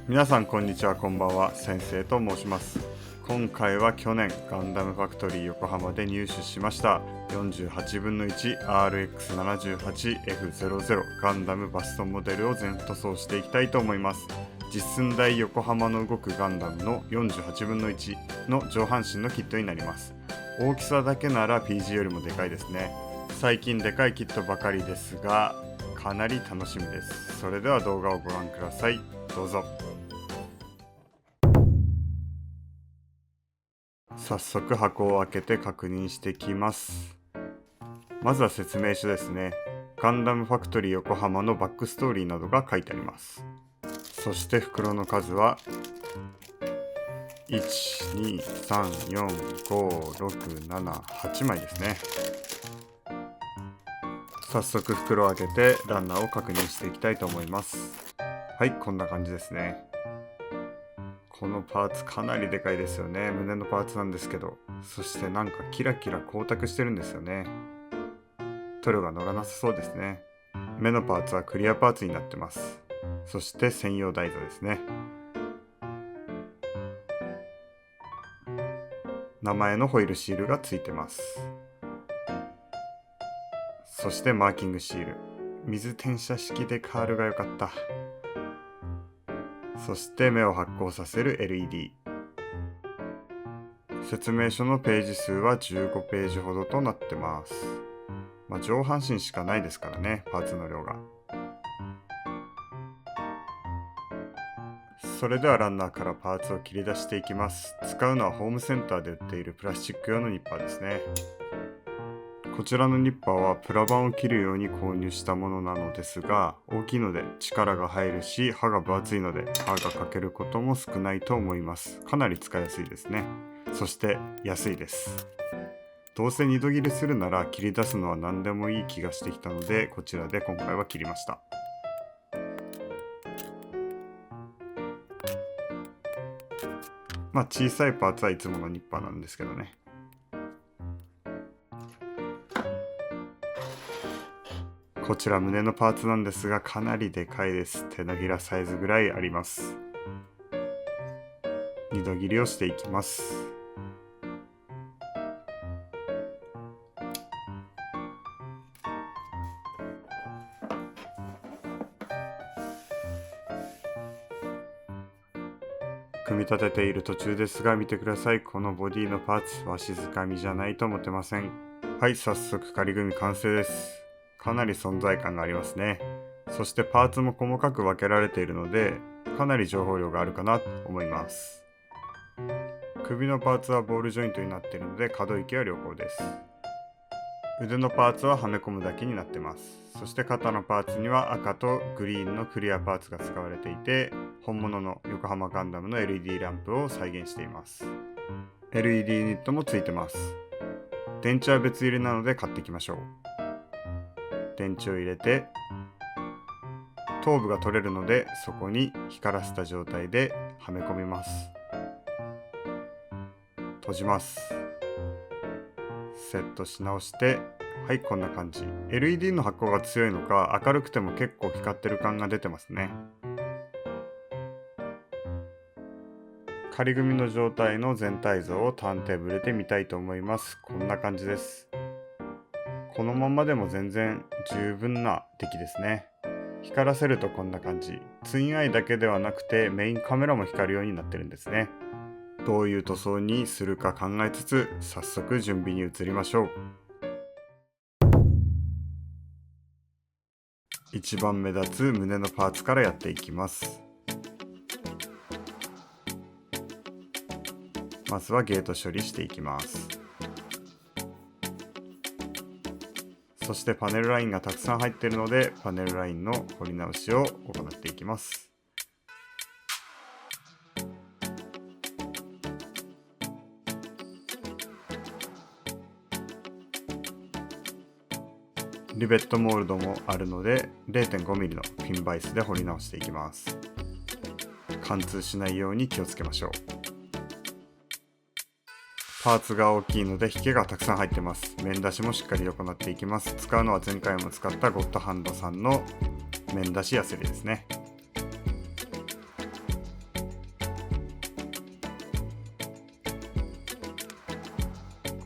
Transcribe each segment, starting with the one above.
皆さんこんにちは、こんばんは。先生と申します。今回は去年ガンダムファクトリー横浜で入手しました48分の 1RX78F00 ガンダムバストモデルを全塗装していきたいと思います。実寸大横浜の動くガンダムの48分の1の上半身のキットになります。大きさだけなら PG よりもでかいですね。最近でかいキットばかりですが、かなり楽しみです。それでは動画をご覧ください。どうぞ。早速箱を開けて確認してきます。まずは説明書ですね。ガンダムファクトリー横浜のバックストーリーなどが書いてあります。そして袋の数は1,2,3,4,5,6,7,8枚ですね。早速袋を開けてランナーを確認していきたいと思います。はい、こんな感じですね。このパーツかなりでかいですよね。胸のパーツなんですけど、そしてなんかキラキラ光沢してるんですよね。塗料が乗らなさそうですね。目のパーツはクリアパーツになってます。そして専用台座ですね。名前のホイールシールがついてます。そしてマーキングシール。水転写式でカールが良かった。そして目を発光させる LED。説明書のページ数は15ページほどとなってます。上半身しかないですからね、パーツの量が。それではランナーからパーツを切り出していきます。使うのはホームセンターで売っているプラスチック用のニッパーですね。こちらのニッパーはプラ板を切るように購入したものなのですが、大きいので力が入るし、刃が分厚いので刃が欠けることも少ないと思います。かなり使いやすいですね。そして安いです。どうせ二度切りするなら切り出すのは何でもいい気がしてきたので、こちらで今回は切りました。小さいパーツはいつものニッパーなんですけどね。こちら胸のパーツなんですが、かなりでかいです。手のひらサイズぐらいあります。二度切りをしていきます。組み立てている途中ですが、見てください。このボディのパーツ、わしづかみじゃないと思ってません。はい、早速仮組み完成です。かなり存在感がありますね。そしてパーツも細かく分けられているので、かなり情報量があるかなと思います。首のパーツはボールジョイントになっているので可動域は良好です。腕のパーツははめ込むだけになってます。そして肩のパーツには赤とグリーンのクリアパーツが使われていて、本物の横浜ガンダムの LED ランプを再現しています。LED ユニットもついてます。電池は別入れなので買っていきましょう。電池を入れて、頭部が取れるのでそこに光らせた状態ではめ込みます。閉じます。セットし直して、はい、こんな感じ。LED の発光が強いのか、明るくても結構光ってる感が出てますね。仮組みの状態の全体像をターンテーブルで見たいと思います。こんな感じです。このままでも全然十分な出来ですね。光らせるとこんな感じ。ツインアイだけではなくてメインカメラも光るようになってるんですね。どういう塗装にするか考えつつ、早速準備に移りましょう。一番目立つ胸のパーツからやっていきます。まずはゲート処理していきます。そしてパネルラインがたくさん入っているので、パネルラインの彫り直しを行っていきます。リベットモールドもあるので 0.5mm のピンバイスで彫り直していきます。貫通しないように気をつけましょう。パーツが大きいので引けがたくさん入ってます。面出しもしっかり行っていきます。使うのは前回も使ったゴッドハンドさんの面出しヤスリですね。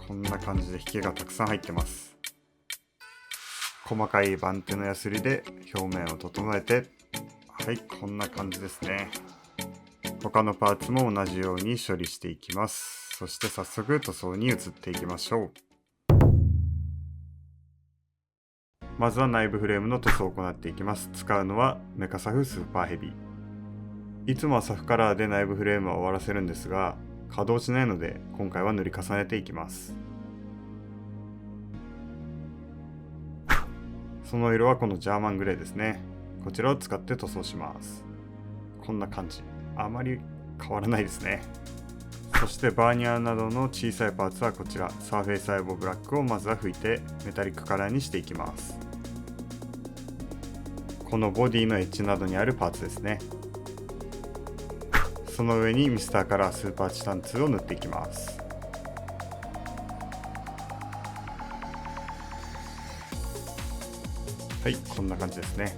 こんな感じで引きがたくさん入ってます。細かい番手のヤスリで表面を整えて、はい、こんな感じですね。他のパーツも同じように処理していきます。そして早速塗装に移っていきましょう。まずは内部フレームの塗装を行っていきます。使うのはメカサフスーパーヘビー。いつもはサフカラーで内部フレームは終わらせるんですが、稼働しないので今回は塗り重ねていきます。その色はこのジャーマングレーですね。こちらを使って塗装します。こんな感じ。あまり変わらないですね。そしてバーニャーなどの小さいパーツはこちら、サーフェイスアイボーブラックをまずは拭いてメタリックカラーにしていきます。このボディのエッジなどにあるパーツですね。その上にミスターカラースーパーチタン2を塗っていきます。はい、こんな感じですね。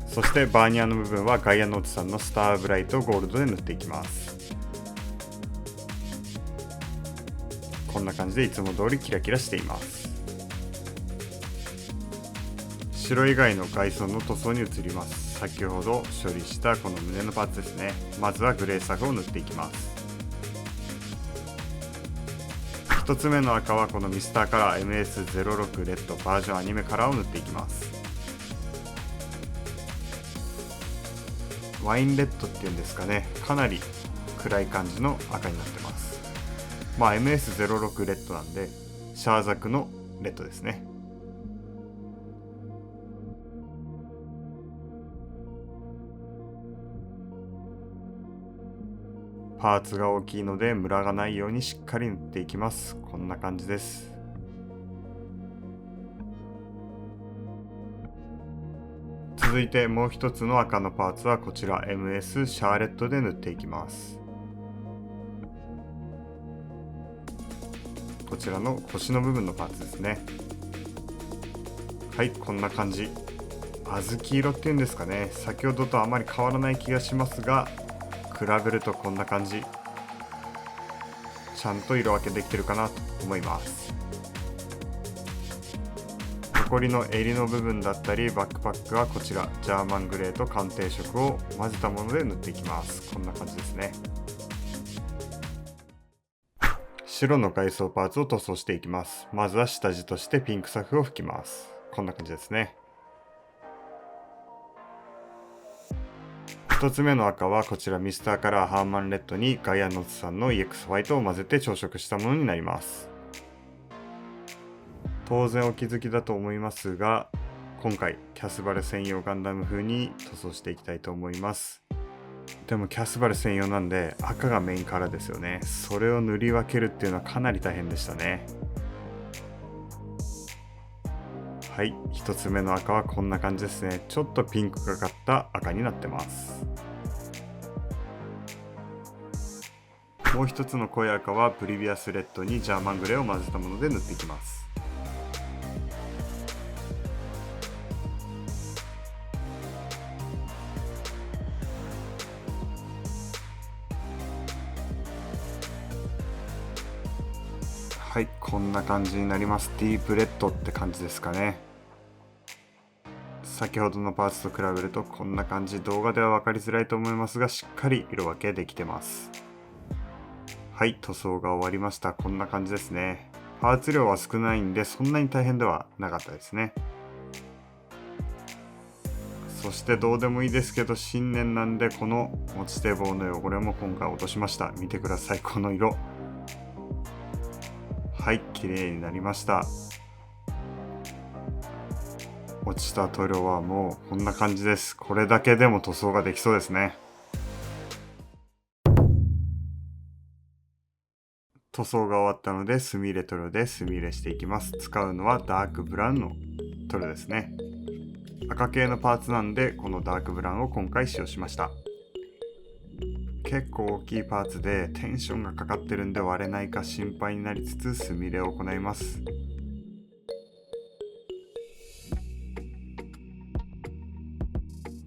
そしてバーニャーの部分はガイアノートさんのスターブライトゴールドで塗っていきます。こんな感じでいつも通りキラキラしています。白以外の外装の塗装に移ります。先ほど処理したこの胸のパーツですね。まずはグレーサフを塗っていきます。1つ目の赤はこのミスターカラー MS06 レッドバージョンアニメカラーを塗っていきます。ワインレッドっていうんですかね、かなり暗い感じの赤になってます。MS06 レッドなんでシャーザクのレッドですね。パーツが大きいのでムラがないようにしっかり塗っていきます。こんな感じです。続いてもう一つの赤のパーツはこちら MS シャーレットで塗っていきます。こちらの星の部分のパーツですね。はい、こんな感じ。小豆色っていうんですかね。先ほどとあまり変わらない気がしますが、比べるとこんな感じ。ちゃんと色分けできてるかなと思います。残りの襟の部分だったりバックパックはこちらジャーマングレーと鑑定色を混ぜたもので塗っていきます。こんな感じですね。白の外装パーツを塗装していきます。まずは下地としてピンクサフを吹きます。こんな感じですね。1つ目の赤はこちらミスターカラーハーマンレッドにガイアノーツさんの EX ホワイトを混ぜて調色したものになります。当然お気づきだと思いますが、今回キャスバル専用ガンダム風に塗装していきたいと思います。でもキャスバル専用なんで赤がメインカラーですよね。それを塗り分けるっていうのはかなり大変でしたね。はい、1つ目の赤はこんな感じですね。ちょっとピンクがかった赤になってます。もう一つの濃い赤はプリビアスレッドにジャーマングレーを混ぜたもので塗っていきます。はい、こんな感じになります。ディープレッドって感じですかね。先ほどのパーツと比べるとこんな感じ。動画では分かりづらいと思いますが、しっかり色分けできてます。はい、塗装が終わりました。こんな感じですね。パーツ量は少ないんでそんなに大変ではなかったですね。そしてどうでもいいですけど新年なんでこの持ち手棒の汚れも今回落としました。見てください、この色。はい、綺麗になりました。落ちた塗料はもうこんな感じです。これだけでも塗装ができそうですね。塗装が終わったので墨入れ塗料で墨入れしていきます。使うのはダークブラウンの塗料ですね。赤系のパーツなんでこのダークブラウンを今回使用しました。結構大きいパーツでテンションがかかってるんで割れないか心配になりつつ墨入れを行います。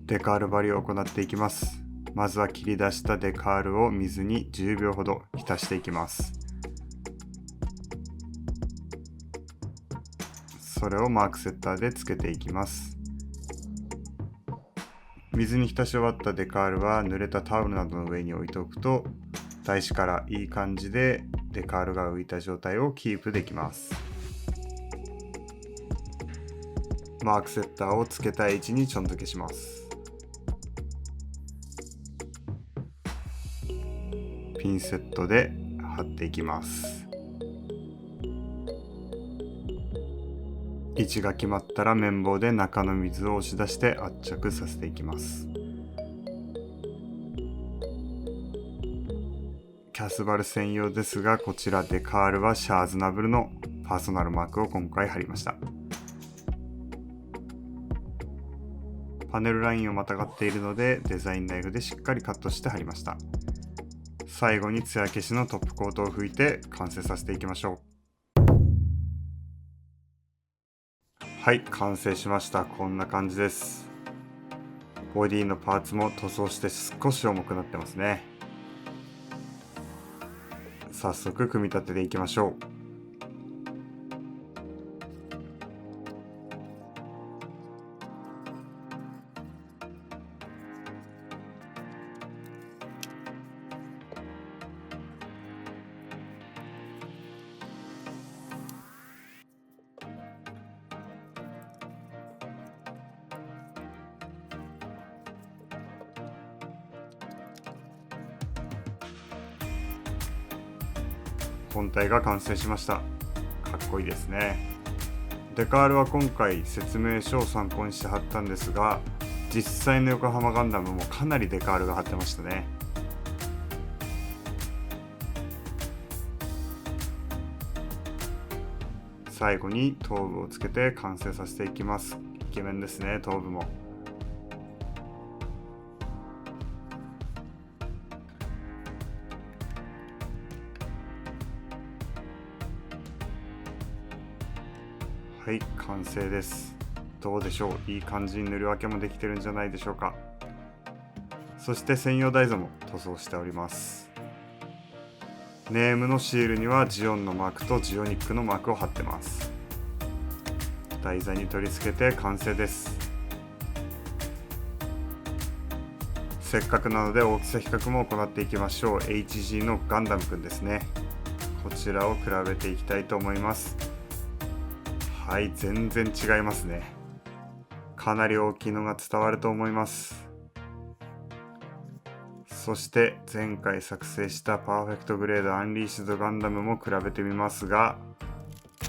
デカール張りを行っていきます。まずは切り出したデカールを水に10秒ほど浸していきます。それをマークセッターでつけていきます。水に浸し終わったデカールは濡れたタオルなどの上に置いておくと、台紙からいい感じでデカールが浮いた状態をキープできます。マークセッターをつけたい位置にちょん付けします。ピンセットで貼っていきます。位置が決まったら綿棒で中の水を押し出して圧着させていきます。キャスバル専用ですが、こちらデカールはシャーズナブルのパーソナルマークを今回貼りました。パネルラインをまたがっているのでデザインナイフでしっかりカットして貼りました。最後に艶消しのトップコートを拭いて完成させていきましょう。はい、完成しました。こんな感じです。ボディのパーツも塗装して少し重くなってますね。早速組み立てていきましょう。本体が完成しました。かっこいいですね。デカールは今回説明書を参考にして貼ったんですが、実際の横浜ガンダムもかなりデカールが貼ってましたね。最後に頭部をつけて完成させていきます。イケメンですね、頭部も。はい、完成です。どうでしょう、いい感じに塗り分けもできてるんじゃないでしょうか。そして専用台座も塗装しております。ネームのシールにはジオンのマークとジオニックのマークを貼ってます。台座に取り付けて完成です。せっかくなので大きさ比較も行っていきましょう。 HG のガンダムくんですね。こちらを比べていきたいと思います。はい、全然違いますね。かなり大きいのが伝わると思います。そして前回作成したパーフェクトグレードアンリーシュドガンダムも比べてみますが、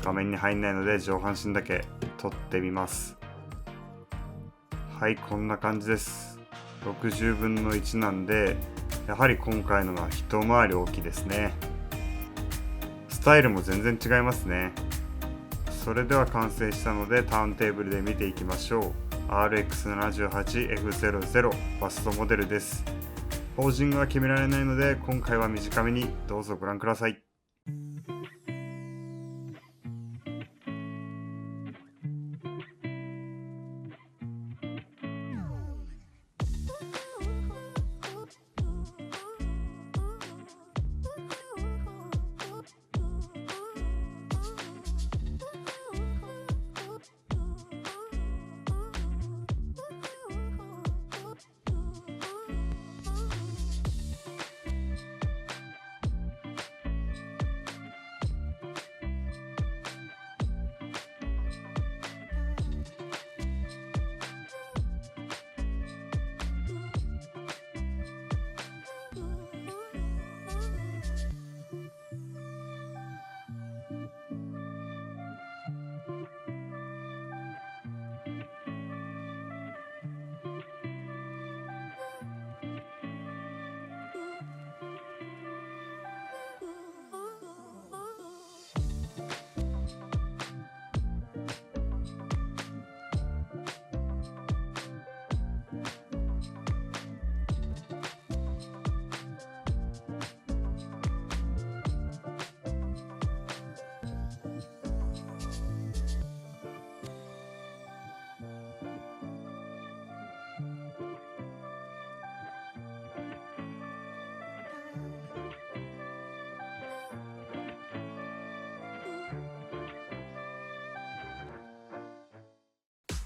画面に入んないので上半身だけ撮ってみます。はい、こんな感じです。60分の1なんで、やはり今回のが一回り大きいですね。スタイルも全然違いますね。それでは完成したのでターンテーブルで見ていきましょう。 RX78F00 ファストモデルです。ポージングは決められないので今回は短めにどうぞご覧ください。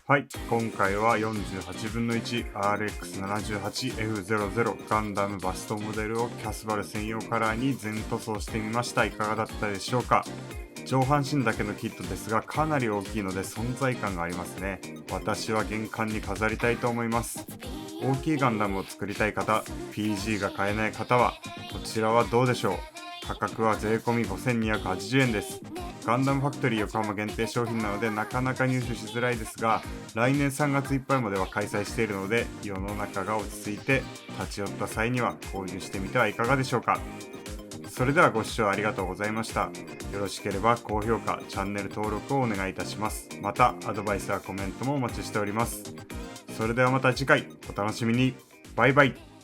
はい、今回は48分の 1RX78F00 ガンダムバストモデルをキャスバル専用カラーに全塗装してみました。いかがだったでしょうか。上半身だけのキットですがかなり大きいので存在感がありますね。私は玄関に飾りたいと思います。大きいガンダムを作りたい方、PG が買えない方はこちらはどうでしょう。価格は税込み5280円です。ガンダムファクトリー横浜限定商品なのでなかなか入手しづらいですが、来年3月いっぱいまでは開催しているので、世の中が落ち着いて立ち寄った際には購入してみてはいかがでしょうか。それではご視聴ありがとうございました。よろしければ高評価、チャンネル登録をお願いいたします。またアドバイスやコメントもお待ちしております。それではまた次回お楽しみに。バイバイ。